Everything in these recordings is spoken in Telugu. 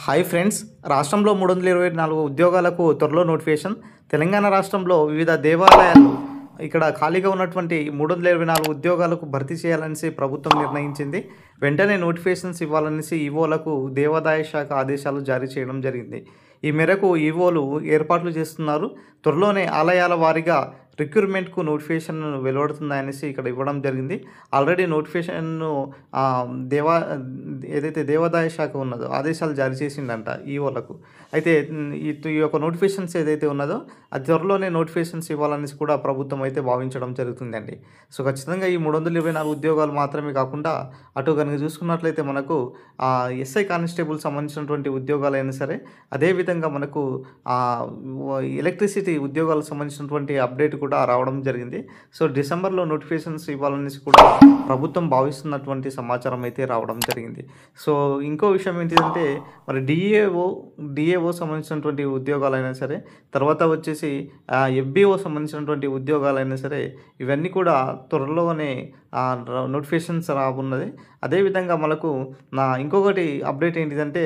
హాయ్ ఫ్రెండ్స్, రాష్ట్రంలో 324 ఉద్యోగాలకు త్వరలో నోటిఫికేషన్. తెలంగాణ రాష్ట్రంలో వివిధ దేవాలయాలు ఇక్కడ ఖాళీగా ఉన్నటువంటి 324 ఉద్యోగాలకు భర్తీ చేయాలనేసి ప్రభుత్వం నిర్ణయించింది. వెంటనే నోటిఫికేషన్స్ ఇవ్వాలనేసి ఈవోలకు దేవాదాయ శాఖ ఆదేశాలు జారీ చేయడం జరిగింది. ఈ మేరకు ఈవోలు ఏర్పాట్లు చేస్తున్నారు. త్వరలోనే ఆలయాల వారీగా రిక్రూట్మెంట్కు నోటిఫికేషన్ వెలువడుతుందనేసి ఇక్కడ ఇవ్వడం జరిగింది. ఆల్రెడీ నోటిఫికేషన్ను దేవా ఏదైతే దేవాదాయ శాఖ ఉన్నదో ఆదేశాలు జారీ చేసిందంట ఈవోలకు. అయితే ఈ యొక్క నోటిఫికేషన్స్ ఏదైతే ఉన్నదో అది త్వరలోనే నోటిఫికేషన్స్ ఇవ్వాలనేసి కూడా ప్రభుత్వం అయితే భావించడం జరుగుతుందండి. సో ఖచ్చితంగా ఈ 324 ఉద్యోగాలు మాత్రమే కాకుండా అటు కనుక చూసుకున్నట్లయితే మనకు ఎస్ఐ కానిస్టేబుల్ సంబంధించినటువంటి ఉద్యోగాలైనా సరే, అదేవిధంగా మనకు ఎలక్ట్రిసిటీ ఉద్యోగాలకు సంబంధించినటువంటి అప్డేట్ కూడా రావడం జరిగింది. సో డిసెంబర్లో నోటిఫికేషన్స్ ఇవ్వాలనేసి కూడా ప్రభుత్వం భావిస్తున్నటువంటి సమాచారం అయితే రావడం జరిగింది. సో ఇంకో విషయం ఏంటిదంటే మరి డిఏఓ సంబంధించినటువంటి ఉద్యోగాలైనా సరే, తర్వాత వచ్చేసి ఎఫ్బిఓ సంబంధించినటువంటి ఉద్యోగాలైనా సరే, ఇవన్నీ కూడా త్వరలోనే నోటిఫికేషన్స్ రానున్నది. అదేవిధంగా మనకు ఇంకొకటి అప్డేట్ ఏంటిదంటే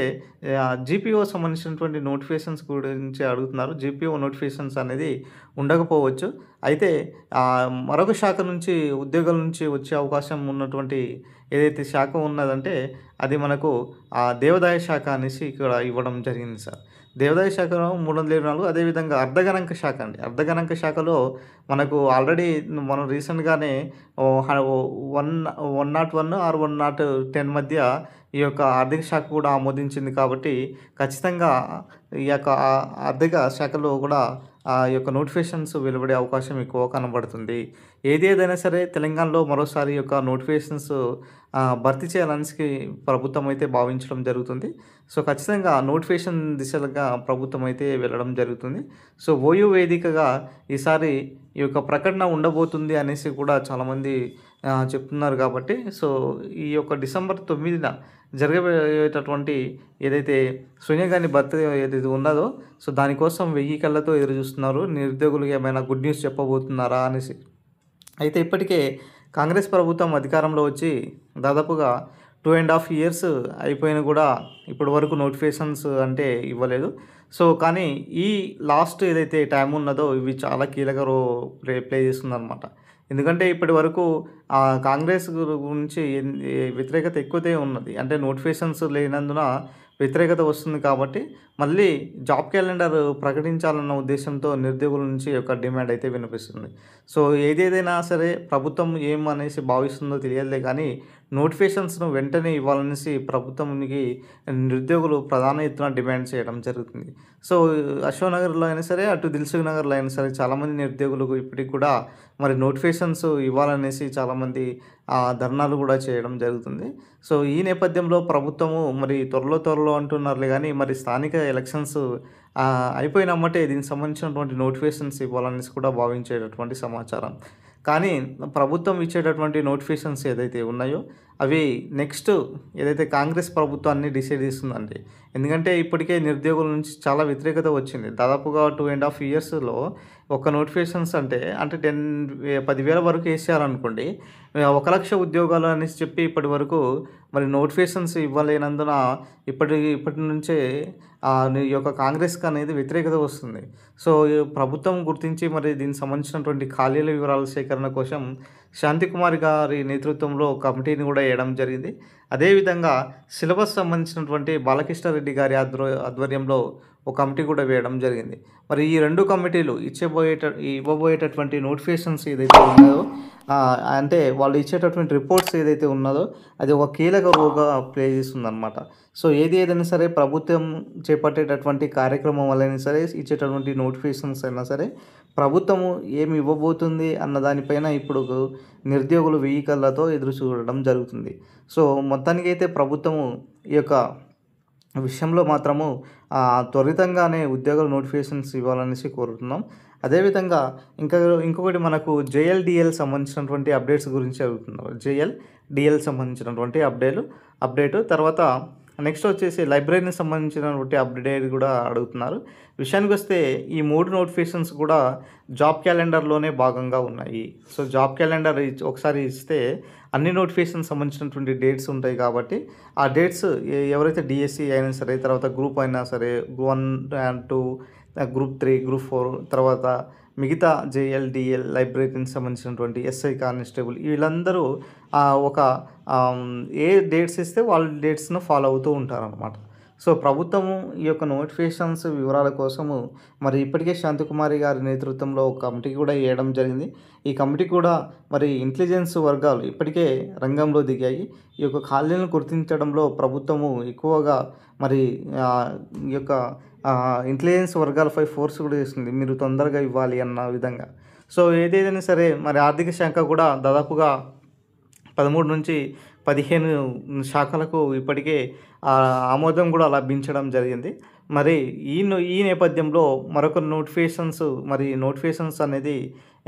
జీపీఓ సంబంధించినటువంటి నోటిఫికేషన్స్ గురించి అడుగుతున్నారు. జీపీఓ నోటిఫికేషన్స్ అనేది ఉండకపోవచ్చు. అయితే మరొక శాఖ నుంచి ఉద్యోగాల నుంచి వచ్చే అవకాశం ఉన్నటువంటి ఏదైతే శాఖ ఉన్నదంటే అది మనకు దేవాదాయ శాఖ అనేసి ఇక్కడ ఇవ్వడం జరిగింది సార్. దేవాదాయ శాఖలో 324, అదేవిధంగా అర్ధగణాంక శాఖ అండి. అర్ధగణాంక శాఖలో మనకు ఆల్రెడీ మనం రీసెంట్గానే 101 ఆర్ 110 మధ్య ఈ యొక్క ఆర్థిక శాఖ కూడా ఆమోదించింది. కాబట్టి ఖచ్చితంగా ఈ యొక్క ఆర్థిక శాఖలో కూడా ఈ యొక్క నోటిఫికేషన్స్ వెలువడే అవకాశం ఎక్కువ కనబడుతుంది. ఏదైనా సరే తెలంగాణలో మరోసారి ఈ యొక్క నోటిఫికేషన్స్ భర్తీ చేయాలనేసి ప్రభుత్వం అయితే భావించడం జరుగుతుంది. సో ఖచ్చితంగా నోటిఫికేషన్ దిశలుగా ప్రభుత్వం అయితే వెళ్ళడం జరుగుతుంది. సో ఓయూ వేదికగా ఈసారి ఈ యొక్క ప్రకటన ఉండబోతుంది అనేసి కూడా చాలామంది చెప్తున్నారు. కాబట్టి సో ఈ యొక్క డిసెంబర్ 9న జరగబోయేటటువంటి ఏదైతే సోనియా గాంధీ బర్త్డే ఏదైతే ఉన్నదో సో దానికోసం 1000 కళ్ళతో ఎదురు చూస్తున్నారు. నిరుద్యోగులకు ఏమైనా గుడ్ న్యూస్ చెప్పబోతున్నారా అనేసి. అయితే ఇప్పటికే కాంగ్రెస్ ప్రభుత్వం అధికారంలో వచ్చి దాదాపుగా 2.5 years అయిపోయినా కూడా ఇప్పటి వరకు నోటిఫికేషన్స్ అంటే ఇవ్వలేదు. సో కానీ ఈ లాస్ట్ ఏదైతే టైం ఉన్నదో ఇవి చాలా కీలక ప్లే చేస్తుందన్నమాట. ఎందుకంటే ఇప్పటి వరకు కాంగ్రెస్ గురించి వ్యతిరేకత ఎక్కువతే ఉన్నది. అంటే నోటిఫికేషన్స్ లేనందున వ్యతిరేకత వస్తుంది. కాబట్టి మళ్ళీ జాబ్ క్యాలెండర్ ప్రకటించాలన్న ఉద్దేశంతో నిరుద్యోగుల నుంచి ఒక డిమాండ్ అయితే వినిపిస్తుంది. సో ఏదేదైనా సరే ప్రభుత్వం ఏం అనేసి భావిస్తుందో తెలియదులే, కానీ నోటిఫికేషన్స్ను వెంటనే ఇవ్వాలనేసి ప్రభుత్వానికి నిరుద్యోగులు ప్రధాన ఎత్తున డిమాండ్ చేయడం జరుగుతుంది. సో అశోక్ నగర్లో అయినా సరే, అటు దిల్సుఖ్ నగర్లో అయినా సరే చాలామంది నిరుద్యోగులకు ఇప్పటికి కూడా మరి నోటిఫికేషన్స్ ఇవ్వాలనేసి చాలామంది ధర్నాలు కూడా చేయడం జరుగుతుంది. సో ఈ నేపథ్యంలో ప్రభుత్వము మరి త్వరలో అంటున్నారులే, కానీ మరి స్థానిక ఎలక్షన్స్ అయిపోయినమ్మటే దీనికి సంబంధించినటువంటి నోటిఫికేషన్స్ ఇవ్వాలనేసి కూడా భావించేటటువంటి సమాచారం. కానీ ప్రభుత్వం ఇచ్చేటటువంటి నోటిఫికేషన్స్ ఏదైతే ఉన్నాయో అవి నెక్స్ట్ ఏదైతే కాంగ్రెస్ ప్రభుత్వాన్ని డిసైడ్ చేస్తుందండి. ఎందుకంటే ఇప్పటికే నిరుద్యోగుల నుంచి చాలా వ్యతిరేకత వచ్చింది. దాదాపుగా 2.5 yearsలో ఒక నోటిఫికేషన్స్ అంటే 10,000 వరకు వేసారనుకోండి, 1,00,000 ఉద్యోగాలు అనేసి చెప్పి ఇప్పటి వరకు మరి నోటిఫికేషన్స్ ఇవ్వలేనందున ఇప్పటి నుంచే ఈ యొక్క కాంగ్రెస్కి అనేది వ్యతిరేకత వస్తుంది. సో ప్రభుత్వం గుర్తించి మరి దీనికి సంబంధించినటువంటి ఖాళీల వివరాల సేకరణ కోసం శాంతికుమారి గారి నేతృత్వంలో కమిటీని కూడా వేయడం జరిగింది. అదేవిధంగా సిలబస్ సంబంధించినటువంటి బాలకృష్ణారెడ్డి గారి ఆధ్వర్యంలో ఒక కమిటీ కూడా వేయడం జరిగింది. మరి ఈ 2 కమిటీలు ఇవ్వబోయేటటువంటి నోటిఫికేషన్స్ ఏదైతే ఉన్నదో అంటే వాళ్ళు ఇచ్చేటటువంటి రిపోర్ట్స్ ఏదైతే ఉన్నదో అది ఒక కీలక రోల్గా ప్లే చేస్తుందన్నమాట. సో ఏదైనా సరే ప్రభుత్వం చేపట్టేటటువంటి కార్యక్రమం వల్లైనా సరే, ఇచ్చేటటువంటి నోటిఫికేషన్స్ అయినా సరే, ప్రభుత్వము ఏమి ఇవ్వబోతుంది అన్న దానిపైన ఇప్పుడు నిరుద్యోగులు 1000 కళ్ళతో ఎదురు చూడడం జరుగుతుంది. సో మొత్తానికైతే ప్రభుత్వము ఈ యొక్క విషయంలో మాత్రము త్వరితంగానే ఉద్యోగాల నోటిఫికేషన్స్ ఇవ్వాలనేసి కోరుతున్నాం. అదేవిధంగా ఇంకొకటి మనకు జేఎల్డిఎల్ సంబంధించినటువంటి అప్డేట్స్ గురించి అడుగుతున్నారు. జేఎల్డిఎల్ సంబంధించినటువంటి అప్డేటు తర్వాత నెక్స్ట్ వచ్చేసి లైబ్రరీకి సంబంధించినటువంటి అప్డేట్ కూడా అడుగుతున్నారు. విషయానికొస్తే ఈ 3 నోటిఫికేషన్స్ కూడా జాబ్ క్యాలెండర్‌లోనే భాగంగా ఉన్నాయి. సో, జాబ్ క్యాలెండర్ ఒకసారి ఇస్తే అన్ని నోటిఫికేషన్స్ సంబంధించినటువంటి డేట్స్ ఉంటాయి కాబట్టి, ఆ డేట్స్ ఎవరైతే డీఎస్సీ అయినా సరే, తర్వాత గ్రూప్ అయినా సరే, 1 అండ్ 2, గ్రూప్ 3, గ్రూప్ 4, తర్వాత మిగతా జేఎల్, డీఎల్, లైబ్రరీకి సంబంధించినటువంటి ఎస్ఐ కానిస్టేబుల్ వీళ్ళందరూ ఒక ఏ డేట్స్ ఇస్తే వాళ్ళ డేట్స్‌ను ఫాలో అవుతూ ఉంటారనమాట. సో, ప్రభుత్వము ఈ యొక్క నోటిఫికేషన్స్ వివరాల కోసము మరి ఇప్పటికే శాంతికుమారి గారి నేతృత్వంలో ఒక కమిటీ కూడా వేయడం జరిగింది. ఈ కమిటీ కూడా మరి ఇంటెలిజెన్స్ వర్గాలు ఇప్పటికే రంగంలో దిగాయి. ఈ యొక్క ఖాళీలను గుర్తించడంలో ప్రభుత్వము ఎక్కువగా మరి ఈ యొక్క ఇంటెలిజెన్స్ వర్గాలపై ఫోర్స్ కూడా చేస్తుంది. మీరు తొందరగా ఇవ్వాలి అన్న విధంగా. సో, ఏదేదైనా సరే మరి ఆర్థిక శాఖ కూడా దాదాపుగా 13-15 శాఖలకు ఇప్పటికే ఆమోదం కూడా లభించడం జరిగింది. మరి ఈ నేపథ్యంలో మరొక నోటిఫికేషన్స్ అనేది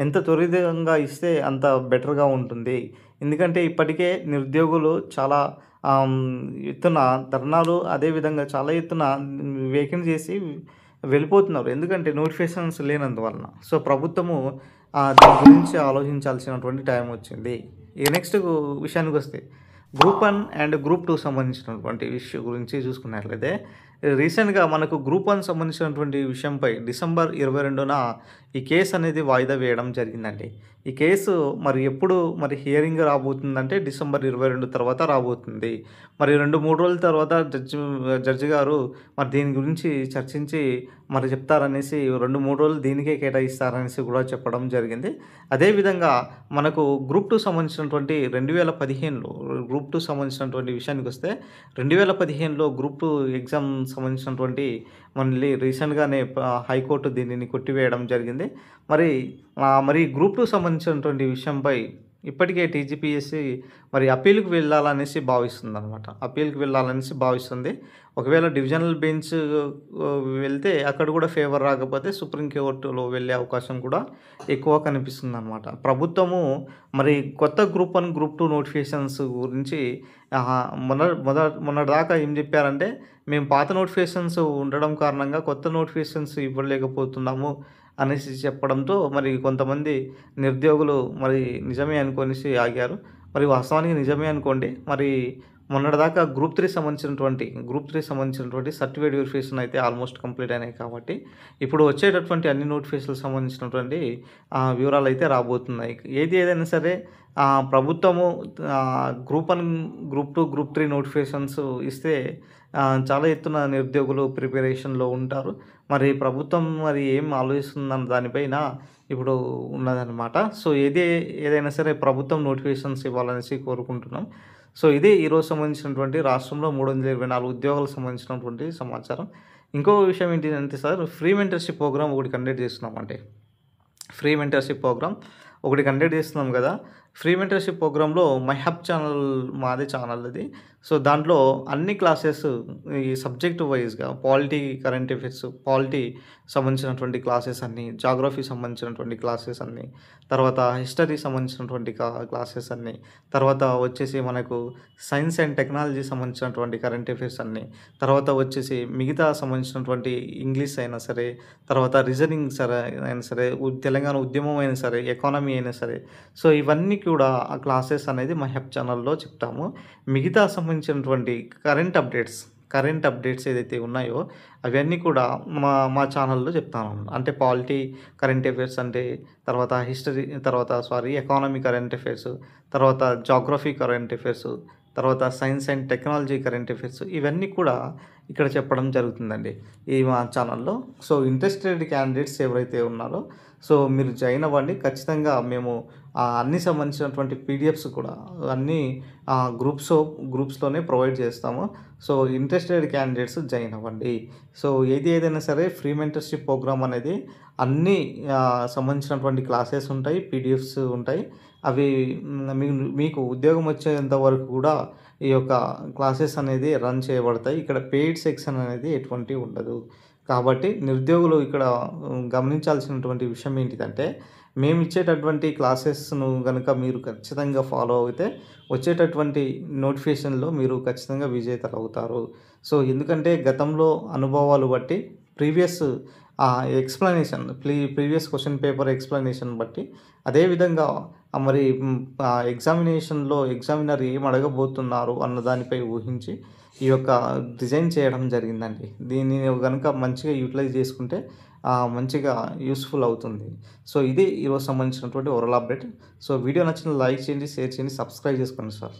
ఎంత త్వరితంగా ఇస్తే అంత బెటర్‌గా ఉంటుంది. ఎందుకంటే ఇప్పటికే నిరుద్యోగులు చాలా ఎత్తున ధర్నాలు, అదేవిధంగా చాలా ఎత్తున వేకెంట్ చేసి వెళ్ళిపోతున్నారు. ఎందుకంటే నోటిఫికేషన్స్ లేనందువలన. సో, ప్రభుత్వము దీని గురించి ఆలోచించాల్సినటువంటి టైం వచ్చింది. ఇక నెక్స్ట్ విషయానికొస్తే గ్రూప్ 1 అండ్ గ్రూప్ 2 సంబంధించినటువంటి విషయం గురించి చూసుకున్నట్లయితే రీసెంట్‌గా మనకు గ్రూప్ 1 సంబంధించినటువంటి విషయంపై డిసెంబర్ 22న ఈ కేసు అనేది వాయిదా వేయడం జరిగిందండి. ఈ కేసు మరి ఎప్పుడు మరి హియరింగ్ రాబోతుందంటే డిసెంబర్ 22 తర్వాత రాబోతుంది. మరి 2-3 రోజుల తర్వాత జడ్జి గారు మరి దీని గురించి చర్చించి మరి చెప్తారనేసి 2-3 రోజులు దీనికే కేటాయిస్తారనేసి కూడా చెప్పడం జరిగింది. అదేవిధంగా మనకు గ్రూప్ 2 సంబంధించినటువంటి 2015లో గ్రూప్ 2 సంబంధించినటువంటి విషయానికొస్తే 2015లో గ్రూప్ 2 ఎగ్జామ్ సంబంధించినటువంటి మళ్ళీ రీసెంట్‌గానే హైకోర్టు దీనిని కొట్టివేయడం జరిగింది. మరి గ్రూప్ 2 సంబంధించినటువంటి విషయంపై ఇప్పటికే టీజీపీఎస్సీ మరి అప్పీల్‌కి వెళ్ళాలనేసి భావిస్తుంది. ఒకవేళ డివిజనల్ బెంచ్ వెళ్తే అక్కడ కూడా ఫేవర్ రాకపోతే సుప్రీం కోర్టులో వెళ్ళే అవకాశం కూడా ఎక్కువ కనిపిస్తుందనమాట. ప్రభుత్వము మరి కొత్త గ్రూప్ 1, గ్రూప్ 2 నోటిఫికేషన్స్ గురించి మొన్నటిదాకా ఏం చెప్పారంటే, మేము పాత నోటిఫికేషన్స్ ఉండడం కారణంగా కొత్త నోటిఫికేషన్స్ ఇవ్వలేకపోతున్నాము అనేసి చెప్పడంతో మరి కొంతమంది నిరుద్యోగులు మరి నిజమే అనుకొనేసి ఆగారు. మరి వాస్తవానికి నిజమే అనుకోండి. మరి మొన్నటిదాకా గ్రూప్ 3 సంబంధించినటువంటి సర్టిఫికేట్ వెరిఫికేషన్ అయితే ఆల్మోస్ట్ కంప్లీట్ అయినాయి కాబట్టి ఇప్పుడు వచ్చేటటువంటి అన్ని నోటిఫికేషన్‌కి సంబంధించినటువంటి వివరాలు అయితే రాబోతున్నాయి. ఏదైనా సరే ప్రభుత్వము గ్రూప్ 1, గ్రూప్ 2, గ్రూప్ 3 నోటిఫికేషన్స్ ఇస్తే చాలా ఎత్తున నిరుద్యోగులు ప్రిపరేషన్‌లో ఉంటారు. మరి ప్రభుత్వం మరి ఏం ఆలోచిస్తుందన్న దానిపైన ఇప్పుడు ఉన్నదనమాట. సో, ఏదైనా సరే ప్రభుత్వం నోటిఫికేషన్స్ ఇవ్వాలనేసి కోరుకుంటున్నాం. సో, ఇదే ఈరోజు సంబంధించినటువంటి రాష్ట్రంలో 324 ఉద్యోగాలకు సంబంధించినటువంటి సమాచారం. ఇంకో విషయం ఏంటిదంటే సార్, ఫ్రీ మెంటర్‌షిప్ ప్రోగ్రామ్ ఒకటి కండక్ట్ చేస్తున్నామండి. ఫ్రీ మెంటర్‌షిప్ ప్రోగ్రామ్ ఒకటి కండక్ట్ చేస్తున్నాం కదా! ఫ్రీ మెంటర్‌షిప్ ప్రోగ్రామ్‌లో మై హబ్ ఛానల్ మాదే ఛానల్ అది. సో, దాంట్లో అన్ని క్లాసెస్ ఈ సబ్జెక్ట్ వైస్‌గా కరెంట్ అఫైర్స్, పాలిటీ సంబంధించినటువంటి క్లాసెస్ అన్నీ, జాగ్రఫీ సంబంధించినటువంటి క్లాసెస్ అన్నీ, తర్వాత హిస్టరీ సంబంధించినటువంటి క్లాసెస్ అన్నీ, తర్వాత వచ్చేసి మనకు సైన్స్ అండ్ టెక్నాలజీ సంబంధించినటువంటి కరెంట్ అఫైర్స్ అన్నీ, తర్వాత వచ్చేసి మిగతా సంబంధించినటువంటి ఇంగ్లీష్ అయినా సరే, తర్వాత రీజనింగ్ అయినా సరే, తెలంగాణ ఉద్యమం అయినా సరే, ఎకానమీ అయినా సరే, సో, ఇవన్నీ కూడా ఆ క్లాసెస్ అనేది మై హబ్ ఛానల్‌లో చెప్తాము. మిగతా సంబంధించినటువంటి కరెంట్ అప్డేట్స్ ఏదైతే ఉన్నాయో అవన్నీ కూడా మా ఛానల్‌లో చెప్తాను. అంటే కరెంట్ అఫైర్స్ అంటే తర్వాత ఎకానమీ కరెంట్ అఫైర్స్, తర్వాత జాగ్రఫీ కరెంట్ అఫైర్స్, తర్వాత science and technology current affairs ఇవన్నీ కూడా ఇక్కడ చెప్పడం జరుగుతుందండి ఈ మా ఛానల్‌లో. సో, ఇంట్రెస్టెడ్ క్యాండిడేట్స్ ఎవరైతే ఉన్నారో సో, మీరు జాయిన్ అవ్వండి. ఖచ్చితంగా మేము అన్నీ సంబంధించినటువంటి పీడిఎఫ్స్ కూడా అన్నీ గ్రూప్స్‌లోనే ప్రొవైడ్ చేస్తాము. సో, ఇంట్రెస్టెడ్ క్యాండిడేట్స్ జాయిన్ అవ్వండి. సో, ఏదైనా సరే ఫ్రీ మెంటర్‌షిప్ ప్రోగ్రామ్ అనేది అన్నీ సంబంధించినటువంటి క్లాసెస్ ఉంటాయి, పీడిఎఫ్స్ ఉంటాయి. అవి మీకు ఉద్యోగం వచ్చేంత వరకు కూడా ఈ యొక్క క్లాసెస్ అనేది రన్ చేయబడతాయి. ఇక్కడ పెయిడ్ సెక్షన్ అనేది ఎటువంటివి ఉండదు. కాబట్టి నిరుద్యోగులు ఇక్కడ గమనించాల్సినటువంటి విషయం ఏంటిదంటే, మేమిచ్చేటటువంటి క్లాసెస్‌ను గనుక మీరు ఖచ్చితంగా ఫాలో అవుతే, వచ్చేటటువంటి నోటిఫికేషన్‌లో మీరు ఖచ్చితంగా విజేతలవుతారు. సో, ఎందుకంటే గతంలో అనుభవాలు బట్టి previous explanation previous question paper explanation బట్టి అదేవిధంగా మరి ఎగ్జామినేషన్‌లో ఎగ్జామినర్ ఏం అడగబోతున్నారు అన్న దానిపై ఊహించి ఈ యొక్క డిజైన్ చేయడం జరిగిందండి. దీన్ని గనుక మంచిగా యూటిలైజ్ చేసుకుంటే మంచిగా యూజ్‌ఫుల్ అవుతుంది. సో, ఇది ఈరోజు సంబంధించినటువంటి ఓవరాల్ అప్డేట్. సో, వీడియో నచ్చిన లైక్ చేయండి, షేర్ చేయండి, సబ్స్క్రైబ్ చేసుకోండి సార్.